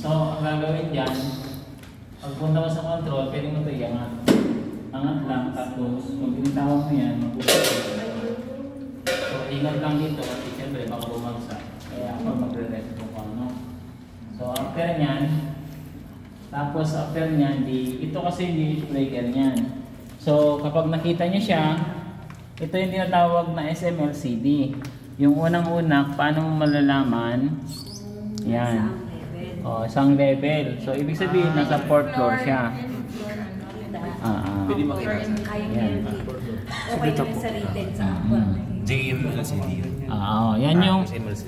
So, ang gagawin dyan, pagpunta mo sa control, pwede mo ito iangat. Angat lang, tapos pag binitawan mo yan, magpupunta. So, ingat lang dito kasi siyempre baka bumagsak. Kaya ako magre-rest ko kung ano. So, after nyan, tapos after nyan, ito kasi yung breaker nyan. So, kapag nakita nyo siya, ito yung tinatawag na SMLCD. Yung unang-una, paano mo malalaman? Yan. O, isang level. So, ibig sabihin, nasa 4th floor siya. Pwede makita. Yan. Okay na sa rated sa JMLCD.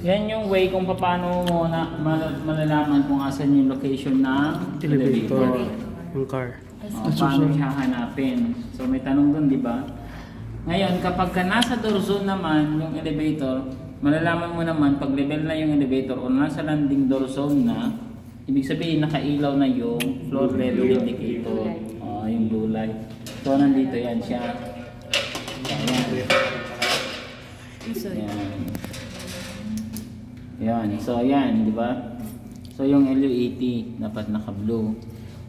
Yan yung way kung paano mo malalaman kung asan yung location ng elevator. Yung car. Paano siya hanapin. So may tanong dun, di ba? Ngayon, kapag ka nasa door zone naman yung elevator, malalaman mo naman pag level na yung elevator o nasa landing door zone na, ibig sabihin nakailaw na yung floor level indicator. Yung blue light. So nandito yan siya. Yan. So yan, di ba? So yung LUET dapat naka-blue.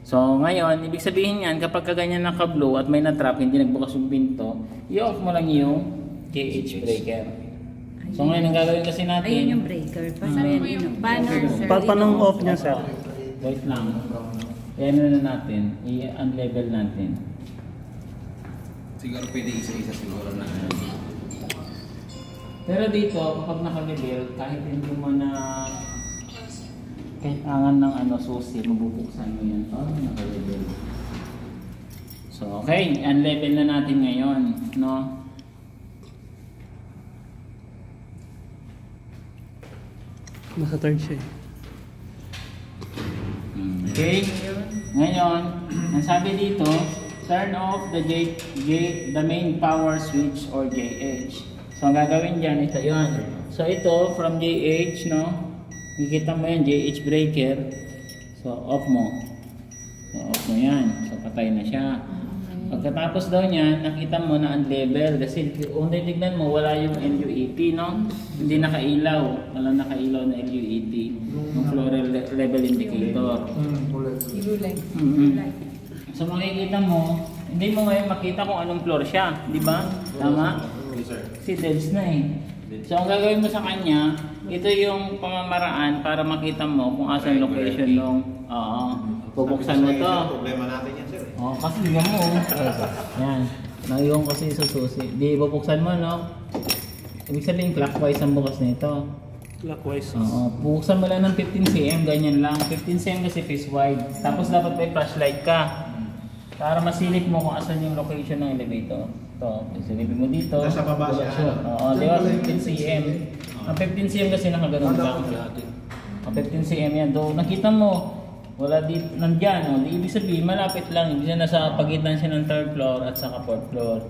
So ngayon, ibig sabihin yan, kapag ganyan naka-blue at may na-trap, hindi nagbukas yung pinto, i-off mo lang yung KH breaker. So ngayon, ang gagawin kasi natin... Ayun yung breaker. Paano off niya, sir? Wait lang. Ayan na natin. I-unlevel natin. Siguro pwede isa-isa siguro na. Pero dito, kapag naka-level, kahit hindi mo na kailangan ng susi, mabubuksan mo yan. Naka-level. So, okay. Unlevel na natin ngayon. No? Nasa third siya. Okay. Ngayon, ang sabi dito, turn off the main power switch or JH. So, ang gagawin dyan, ito yun. So, ito, from JH, no? Kikita mo yan, JH breaker. So, off mo. So, off mo yan. So, patay na siya. Pagkatapos daw niyan, nakita mo na unlevel. Kasi kung titignan mo, wala yung LUET, no? Hindi nakailaw. Wala nakailaw na LUET. Yung floor level indicator. So, makikita mo, hindi mo ngayon makita kung anong floor siya. Di ba? Tama? Si Deds na eh. So, ang gagawin mo sa kanya, ito yung pamamaraan para makita mo kung asan location ng bubuksan mo to. Problema natin yan, sir. Kasi tingnan mo. Yan. Naiwan kasi sa susi. Di bubuksan mo, no? Ibig sabihin, clockwise ang bukas nito. Clockwise. Bubuksan mo lang ng 15 cm, ganyan lang. 15 cm kasi face wide. Tapos dapat may flashlight ka. Para masilip mo kung asan yung location ng elevator. Ito, silipin mo dito. Nasa baba siya. Di ba 15 cm? Ang 15 cm kasi nakaganon lang. Ang 15 cm yan. Doon, nakita mo, wala dito, nandyan. Di ibig sabihin, malapit lang. Ibig sabihin, nasa pagitan siya ng 3rd floor at saka 4th floor.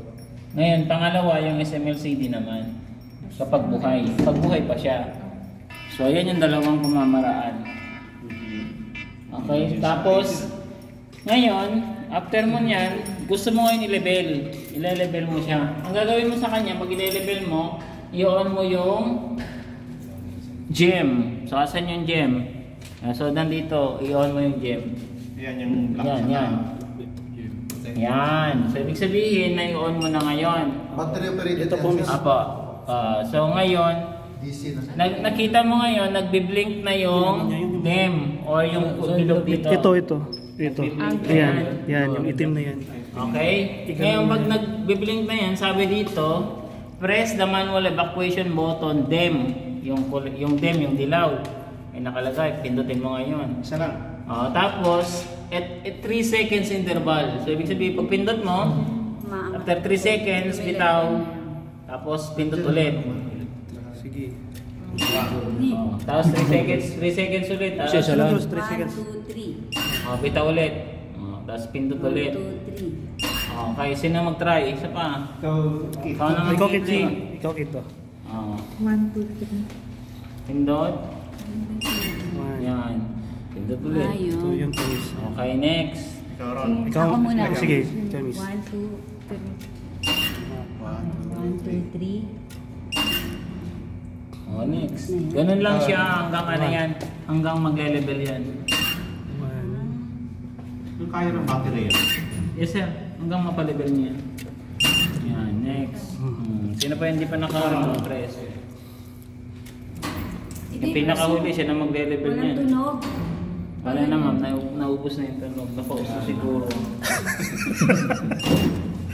Ngayon, pangalawa, yung SMLCD naman. Kapag buhay. Pag buhay pa siya. So, ayan yung dalawang pamamaraan. Okay, tapos, ngayon, after mo niyan, gusto mo ngayon i-level. I-level mo siya. Ang gagawin mo sa kanya, pag i-level mo, i-on mo yung gem. So, asan yung gem? So, nandito, i-on mo yung gem. Yan yung Yan. Yan. So, ibig sabihin na i-on mo na ngayon. Battery operated Ito po, yan, sir. Apo. So, ngayon, DC na. nakita mo ngayon, nagbi-blink na yung dem or yung bilog dito. Ito. Ayan, yung itim na yan. Okay? Ngayon, pag nag-blink na yan, sabi dito, press the manual evacuation button, DEM. Yung DEM, yung dilaw. Ay nakalagay, pindutin mo ngayon. Isa lang. Tapos, at 3 seconds interval. So, ibig sabihin, pag pindot mo, after 3 seconds, bitaw. Tapos, pindot ulit. Sige. Tapos 3 seconds ulit. Siya lang. 3 1, seconds. 2, 3. Bitaw ulit. Tapos pindot ulit. 1, 2, 3. Okay, sino mag-try? Isa pa. Ikaw na Ikaw kit mag-play. Ikaw kit to. 1, 2, 3. Pindot. Yan. Pindot ulit. Ito yung tamis. Okay, next. Ikaw, Ron. Ikaw, Ako muna. sige, tamis. 1, 2, 3. 1, 2, 3. Next. Ganun lang siya hanggang ano yan. Hanggang mag-level yan. Yung kaya ng battery yan. Yes sir, hanggang mapalevel niya. Yan, next. Sino pa hindi pa naka-press? Yung pinakahuli siya na magre-level niya. Walang tunog. Wala na ma'am, naubos na yung tunog. Napauso siguro.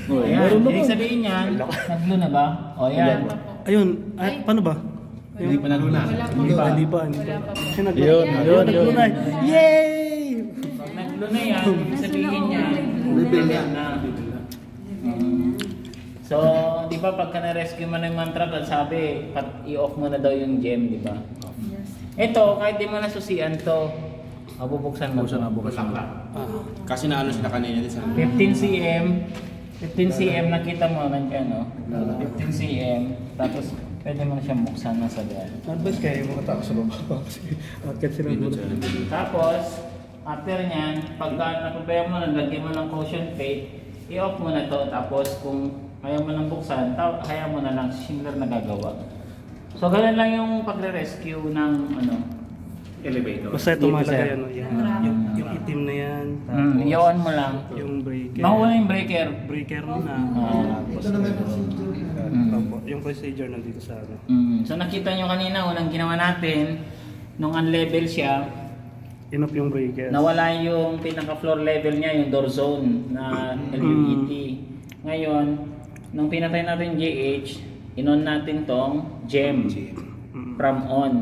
Ayan, ibig sabihin niyan, naglo na ba? O yan. Ayun, paano ba? Hindi pa nalunan. Hindi pa. Kasi Yun. naglunay. Yay! Pag naglo na yan, ibig sabihin niya, Level yan. na. So, di ba pagka na-rescue mo na yung mantra, sabi, i-off mo na daw yung gem, di ba? Ito, kahit di mo nasusian to, mabubuksan mo. Kasi naano sila kanina din sa 15 cm nakita mo nandiyan, no? 15 cm, tapos pwede mo na siyang buksan ng sagad. Advice kayo yung mga tao sa baba kasi akyat sila muna. Tapos, after nyan, pagka napabayaan mo na, lagyan mo ng caution tape, i-off mo na to, tapos kung ayaw mo nang buksan, hayaan mo na lang, Schindler na gagawa. So, ganun lang yung pagre-rescue ng elevator. Basta ito Dito, mahalaga sir. yan. Yung itim na yan. i-on mo lang. Yung breaker. Makuha yung breaker. Breaker muna. Yung procedure nandito sa ano. So, nakita nyo kanina, unang ginawa natin, nung unlevel siya, In-off yung breaker. nawala yung pinaka-floor level niya, yung door zone na LUET. Ngayon, nung pinatay natin yung GH, in-on natin tong gem from on.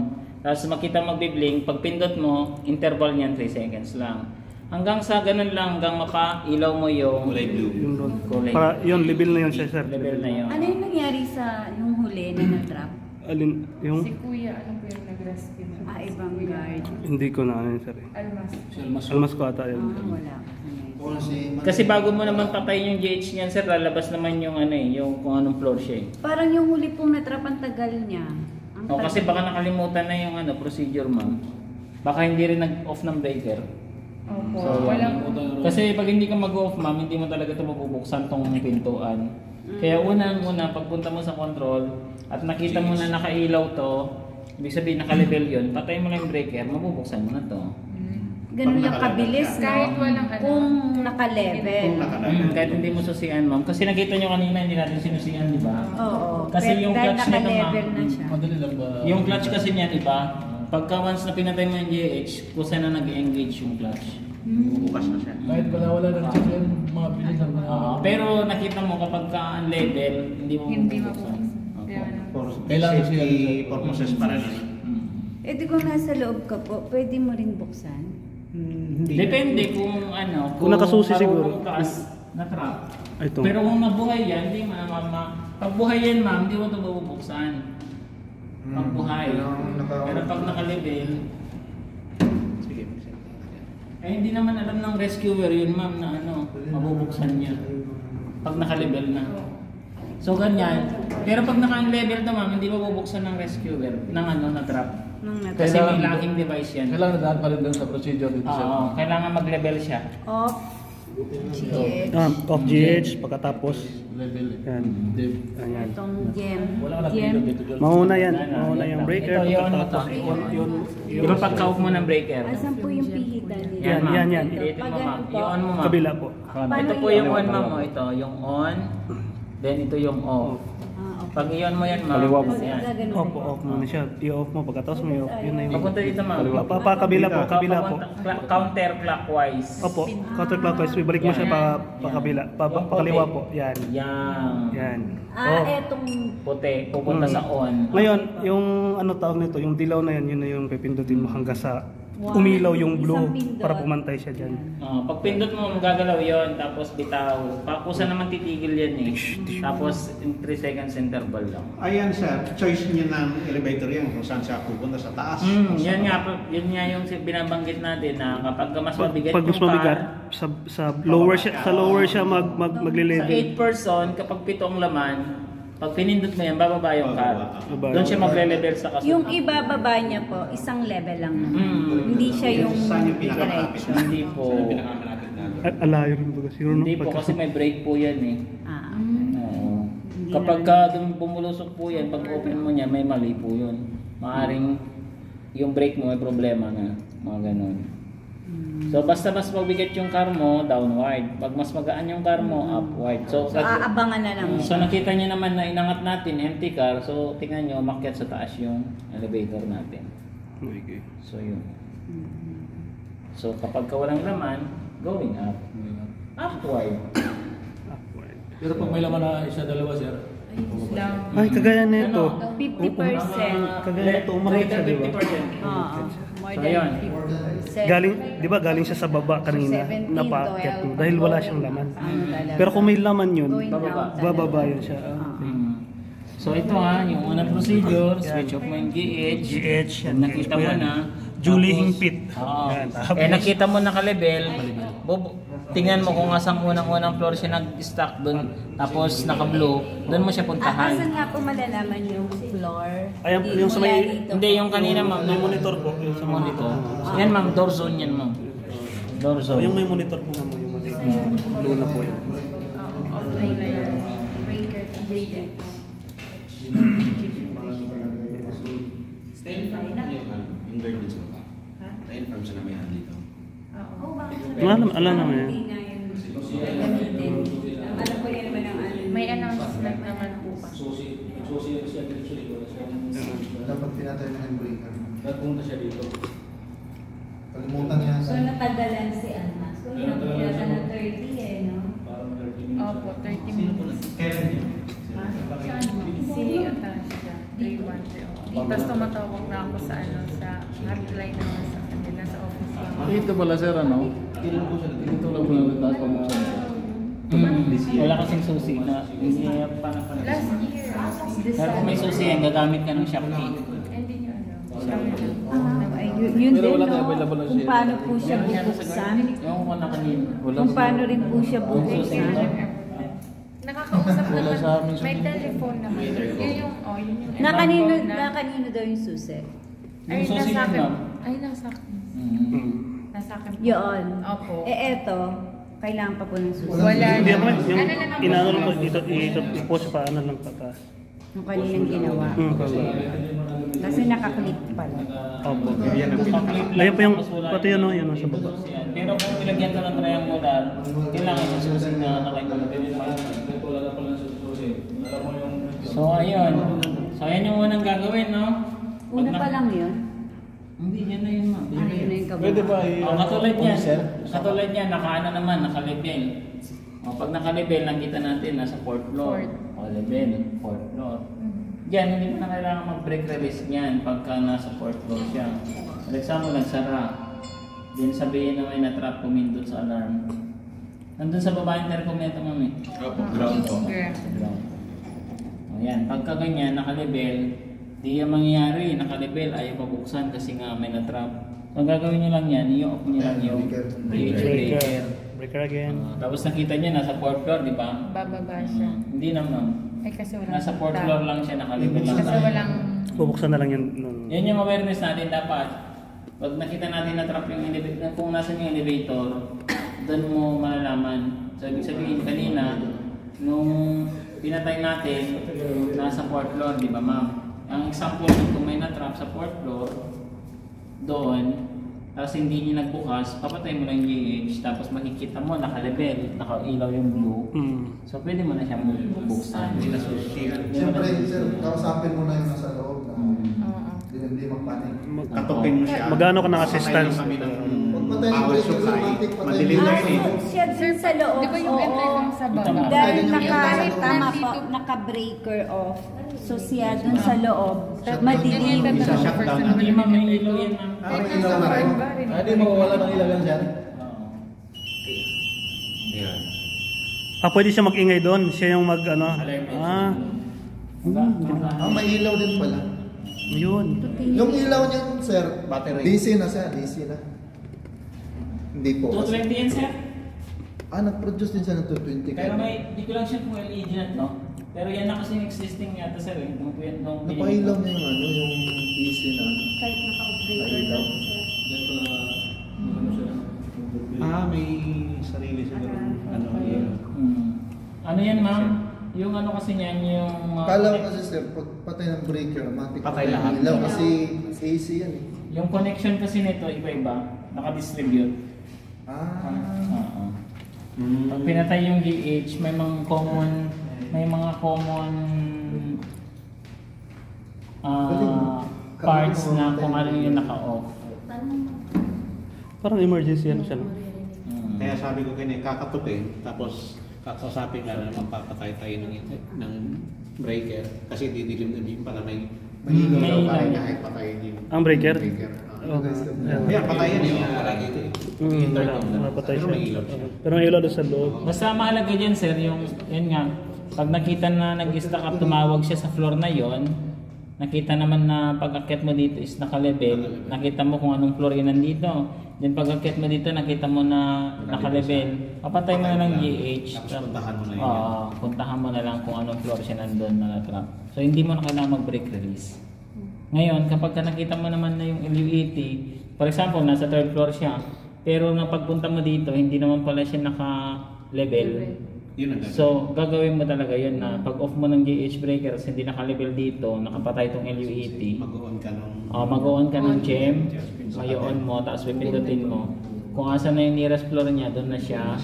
Tapos makita magbi-blink, pag pindot mo, interval niyan 3 seconds lang. Hanggang sa ganun lang, hanggang mapailaw mo yung Kulay blue. Yung doon. kulay. Para yun, level na yun siya, sir. Level na yun. Ano yung nangyari sa yung huli na na-trap? Alin, yung... Si Kuya, ano po yung nag-rescue na? Ibang guard. Hindi ko na ano yun, sir. Almas. Almas ko ata yun. Wala. Kasi bago mo naman patayin yung GH niyan, sir, lalabas naman yung yung kung anong floor siya. Parang yung huli pong na-trap ang tagal niya. Ang O kasi tagal. baka nakalimutan na yung procedure, ma'am. Baka hindi rin nag-off ng breaker. Opo. So, Walang kasi pag hindi ka mag-off, ma'am, hindi mo talaga ito mabubuksan tong pintuan. Kaya unang-una, pagpunta mo sa control at nakita mo na nakailaw to, ibig sabihin naka-level yun, patay mo lang yung breaker, mabubuksan mo na to. Ganun lang kabilis, no? Kahit walang ano. Kung naka-level. Kahit hindi mo susian, ma'am. Kasi nakita nyo kanina, hindi natin sinusian, di ba? Oo. Kasi yung dahil clutch nito, naka-level ma'am, na siya. Yung clutch kasi niyan, iba. Pagka once na pinatay mo yung GH, kusa na nag-engage yung clutch. Bukas na siya. Kahit wala ng check yan, mga bilis lang na. Pero nakita mo kapag ka unlevel, hindi mo hindi mabubuksan. mabuksan. Kaya ano. For Kailangan safety siya- purposes para rin. Eh di kung nasa loob ka po, pwede mo rin buksan. Hindi. Depende kung Kung nakasusi siguro. marunong ka na trap. Ay, ito. Pero kung nabuhay yan, hindi pag buhay yan, ma'am, hindi mo ito mabubuksan. Pag buhay. Pero pag naka-level, Sige. hindi naman alam ng rescuer yun, ma'am, na mabubuksan niya. Pag naka-level na. So ganyan. Pero pag naka-level to, ma'am, hindi mabubuksan ng rescuer ng na trap. Nung Kasi na-trap. may locking device yan. Kailangan na daan pa rin doon sa procedure dito sir. Oo, kailangan mag-level siya. Off. GH. Off GH, pagkatapos. Level. Yan. Ayan. Itong gem. Wala ka na Gem. dito dito. Mauna yan. Mauna yung breaker. Ito, yun, Pagkatapos, ito. yun. Di ba pagka-off mo ng breaker? Asan po yung pihitan nila? Yan, ma'am. yan. Pilitin mo, ma'am. Pag ano po? I-on mo, ma'am. Kabila po. Ito po yung on, ma'am. Ito, yung on. Then ito yung off. Okay. Pag i-on mo yan, ma'am. Yan. Gaganon Off, na. off muna siya. I-off mo. Pagkatapos mo i-off. Yun na yung... Papunta dito, ma'am. Kabila po. Kabila po. Counterclockwise. Opo. Counterclockwise. Ibalik mo siya pa kabila. Pakaliwa po. Yan. Yan. Yan. Ah, Off. etong Puti. Pupunta sa on. Ngayon, yung ano tawag nito, yung dilaw na yan, yun na yung pipindutin mo hanggang sa umilaw yung blue Isang pindot. para pumantay siya dyan. Pag pindot mo, magagalaw yon, tapos bitaw. Pakusa naman titigil yan eh. Tapos in 3 seconds interval lang. Ayan sir, choice niya ng elevator yan kung saan siya pupunta, sa taas. Yan nga, yun nga yung binabanggit natin na kapag mas mabigat Pag mas yung mabigat, car, sa lower siya sa magle-level. 8 person, kapag 7 ang laman, pag pinindot mo yan, bababa yung car. Bababa. Doon siya magre-level sa kasunod. yung ibababa niya po, isang level lang naman. Hindi siya yung Saan yung pinakamalapit? diretso. Hindi po. Alayo rin ba? Siguro Hindi po kasi may brake po yan eh. Ah. Oo. Hindi Kapag naman. bumulusok po yan, pag open mo niya, may mali po yun. Maaring yung brake mo may problema na. Mga ganun. So basta mas mabigat yung car mo, downward. Pag mas magaan yung car mo, upward. So, aabangan na lang. So nakita niyo naman na inangat natin, empty car. So tingnan niyo, umakyat sa taas yung elevator natin. Okay. So yun. So kapag ka walang laman, going up. Upward. Upward. Pero pag may laman na isa, dalawa, sir. Lang. Ay, kagaya nito. 50%. Kagaya nito, umakyat siya, di ba? Oo. More So, than yun. 50%. Galing, di ba galing siya sa baba kanina, 17, napaakyat mo, 12, dahil wala siyang laman. Ano talaga? Pero kung may laman yun, Going down talaga. bababa yun siya. So ito yung unang procedure, switch off mo yung GH. GH, Pag nakita mo na, Julie tapos- Hingpit. Oo. Yan, tapos- Nakita mo naka-level, tingnan mo kung asang unang-unang floor siya nag-stack doon, tapos naka-blue, doon mo siya Asan puntahan. nga po malalaman yung floor? Ayan, yung sa may- Mula dito. Hindi, yung kanina ma'am, May monitor po. Yung sa monitor. Yan ma'am, door zone yan ma'am. Door So, zone. yung may monitor po naman, yung maliit na blue na po yun. Offline na yan. Breaker. Breaker. Invert din sa baba. Na-inform siya na may hand dito. Alam naman yan. Hindi nga yun gamitin. Alam ko yan naman ang ano. May announcement naman po pa. Susi siya dito sa likod. Dapat pinatay na yung breaker. Nagpunta siya dito. Kalimutan niya. So natagalan si Anna. So yung pinata ng 30 no? Parang 30 minutes. Opo, 30 minutes. Si Atasha, 313. Tapos tumatawag na ako sa hotline naman sa kanila sa office lang. Dito pala, sir, ano? Dito lang po lang taas pabuksan. Wala kasing susi na hindi pa na Last year, Pero kung may susi yan, gagamit ka ng Shopkey. hindi nyo alam. Ay, yun Pero din wala no? tayo available na Kung siya. paano po siya bubuksan. Yung ko na kanina. Kung paano rin po siya bubuksan. Nakakausap Wala naman, sa amin sa- may telephone naman. Yun yung Na kanino, na- na kanino daw yung susi? Ay, Yung susi nasa niya, akin. ma'am. Ay, nasa akin. Nasa akin. Yun. Opo. Eto, kailangan pa po ng susi. Wala Hindi na. naman, yung Ano lang ang- inano lang po, ito sa paano lang pataas. Yung kaninang ginawa. Kasi nakaklik pala. Opo. Yan ang Ayun po yung, pati yun, no, yun no, sa baba. Pero kung ilagyan ka ng triangular, kailangan yung susi na nakakulagay. Wala na pala sa susi. Alam mo yung... So ayun. So ayan yung unang gagawin, no? Una pa lang yun. Hindi, yan na yun, ma'am. Yun na yung kabuuan. Pwede ba Katulad yan, katulad yan, nakaano naman, naka-level. Pag naka-level, nakita natin, nasa 4th floor. Level, 4th floor. Diyan, hindi mo na kailangan mag-break release niyan pagka nasa 4th floor siya. For example, nagsara. Then sabihin na may na-trap pumindot sa alarm. Nandun sa baba yung intercom nito, ma'am eh. ground po. Ground. O yan, pagka ganyan, naka-level, di yan mangyayari, naka-level, ayaw pabuksan kasi nga may na-trap. So ang gagawin nyo lang yan, i-off nyo lang yung breaker. Breaker again. Tapos nakita niya nasa 4th floor, di ba? Bababa siya. Hindi naman. Ay, kasi walang Nasa 4th floor lang siya, naka-level lang. Kasi walang... Bubuksan na lang yun. Yan yung awareness natin dapat. Pag nakita natin na trap yung elevator, kung nasan yung elevator, doon mo malalaman. So ibig sabihin kanina, nung pinatay natin, nasa 4th floor, di ba ma'am? Ang example kung may na-trap sa 4th floor, doon, tapos hindi niya nagbukas, papatay mo lang yung GH, tapos makikita mo, naka-level, naka-ilaw yung blue. So pwede mo na siyang buksan. Siyempre, sir, kausapin mo na yung nasa loob na Oo. hindi magpanik. Katupin mo siya. Magano ka ng assistance? Kami ng Huwag patay ng power breaker, supply. automatic, patay. Madilim na yun eh. Siya din sa loob. Di ba yung entry oo. kong sa baba? Dahil Pwede nyo kahit tama po, nandito- naka-breaker off. So siya dun sa loob, madilim. Sa shutdown. Hindi ma'am, may ilaw yan ma'am. Kahit ilaw nasa na rin. bar rin. Hindi mawawala ng ilaw yan, sir. Yan. Pwede siya mag-ingay doon. Siya yung mag, ano. May ilaw din pala. Yun. Yung ilaw niyan, sir, Battery. DC na siya, DC na. Hindi po. 220 yan sir. Nag-produce din siya ng 220. Pero may, di ko lang siya kung LED na to. Pero yan na kasi yung existing yata sir eh. Nung Napailaw niya yung ano, yung DC na ano. Kahit naka-breaker Ilaw. lang siya. Yan pala, ano siya. May sarili siguro. Ano yun. Ano yan ma'am? Yung ano kasi niyan, yung... Kala ko kasi sir, pag patay ng breaker, matik Patay lahat. ilaw kasi AC yan eh. Yung connection kasi nito, iba-iba. naka-distribute. Oo. Pag pinatay yung GH, may mga common parts na kung ano yung naka-off. Parang emergency ano siya. No? Kaya sabi ko kanya, kakatutin, tapos kakausapin ka na magpapatay tayo ng breaker. Kasi didilim na din pala may ilaw daw tayo kahit patayin yung Ang breaker? Kaya patayin yung palagi ito eh. Napatay Pero siya. may ilaw siya. Pero may ilaw doon sa loob. Basta mahalaga dyan sir, yun nga, pag nakita na nag-stack up, tumawag siya sa floor na yon, nakita naman na pag-akyat mo dito is naka-level, nakita mo kung anong floor yun nandito. Then pag-akyat mo dito, nakita mo na naka-level, papatay mo na ng GH. Tapos puntahan mo na yun. Oo, puntahan mo na lang kung anong floor siya nandun na trap. So hindi mo na kailangan mag-break release. Ngayon, kapag nakita mo naman na yung LUET, for example, nasa third floor siya, pero nang pagpunta mo dito, hindi naman pala siya naka-level. Yun ang So, gagawin mo talaga yun na pag off mo ng GH breakers, hindi naka-level dito, nakapatay itong LUET. mag-on ka nung... Mag-on ka ng gem, may-on mo, tapos pipindutin mo. Kung asa na yung nearest floor niya, doon na siya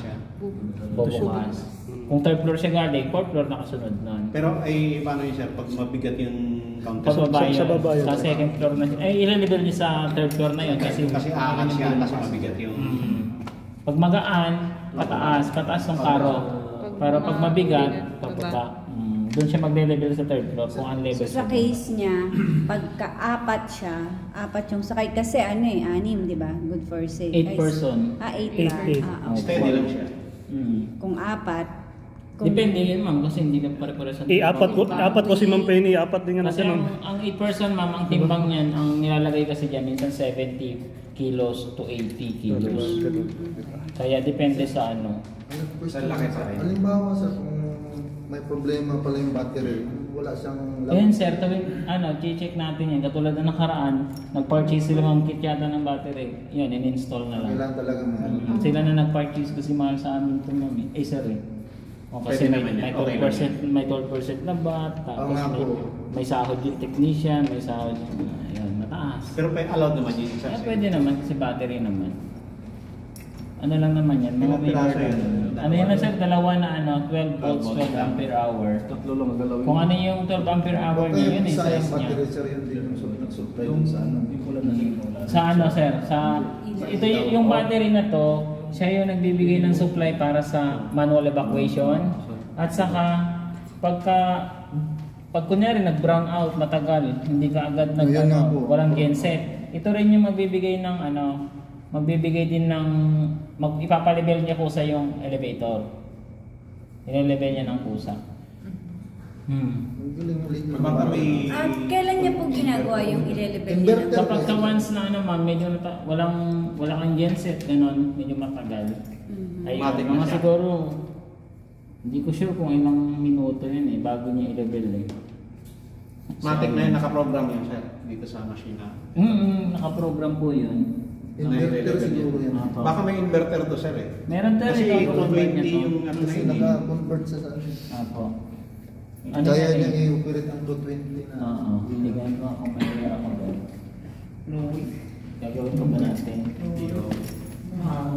bubukas. Kung third floor siya galing, fourth floor nakasunod nun. Pero ay paano yun sir, pag mabigat yung counter? Pag sa baba yun. sa second floor na siya. Ilalevel niya sa third floor na yun. Kasi aangat siya, kasi mabigat yung... Pag magaan, pataas ng karo. Pero pag mabigat, pababa. Doon siya magle-level sa third floor kung unlevel Sa case niya, pagka-apat siya, apat yung sakay. Kasi ano eh, 6, di ba? Good for safe. 8 person. 8 ba? Eight. Steady lang siya. Kung 4, Depende yun ma'am kasi hindi ka pare-pare sa apat ko si Ma'am Penny, apat din nga kasi siya. ang 8 person ma'am, ang timbang niyan, ang nilalagay kasi dyan minsan 70 kilos to 80 kilos. Kaya depende sa ano. Sa laki sa rin. Halimbawa sir, kung may problema pala yung battery, wala siyang Ayun sir, tuwing check natin yan. Katulad na nakaraan, nag-purchase sila ng kit yata ng battery. Yun, in-install na lang. Kailangan talaga may Sila na nag-purchase kasi mahal sa amin ito ma'am. Sir eh. O kasi Pwede may naman yan. 12%, may 12% na bat, tapos nga po. may sahod yung technician, may sahod yung mataas. Pero allowed naman yun isa. Pwede naman kasi battery naman. Ano lang naman yan, mga Ilang piraso meter. yan? Ano yan lang sir, dalawa na 12 volts, 12 ampere hour. Tatlo lang ang galawin. Kung ano yung 12 ampere hour niya, yun yung sayang size niya. battery sir, yun din yung nag-supply dun sa ano. Sa ano sir, ito yung battery na to, siya yung nagbibigay ng supply para sa manual evacuation. At saka pag kunyari nag-brown out matagal, hindi ka agad Ayan nga po. walang genset. Ito rin yung magbibigay ng magbibigay din ng ipapalevel niya kusa yung elevator. Ile-level niya ng kusa. Ang galing-galing mo. Baka may... At kailan niya po ginagawa yung ile-level niya? Inverter. Kapag ka once na ma'am, medyo wala kang genset, ganun, medyo matagal. Ay, Matik na mga siya. siguro, hindi ko sure kung ilang minuto yun eh, bago niya i-level eh. Matic na yun, nakaprogram yun sir, dito sa machine na. Nakaprogram po yun. Inverter siguro yan. Apo. Baka may inverter to sir eh. Meron tayo Kasi ito, 220 yung ano na Kasi yun eh. naka-convert sa ano. Apo. Kaya yan niya eh? i-operate ang 220 na. Oo, hindi ko ano kung may ako doon. Gagawin ko ba natin? Hindi ko. Wow.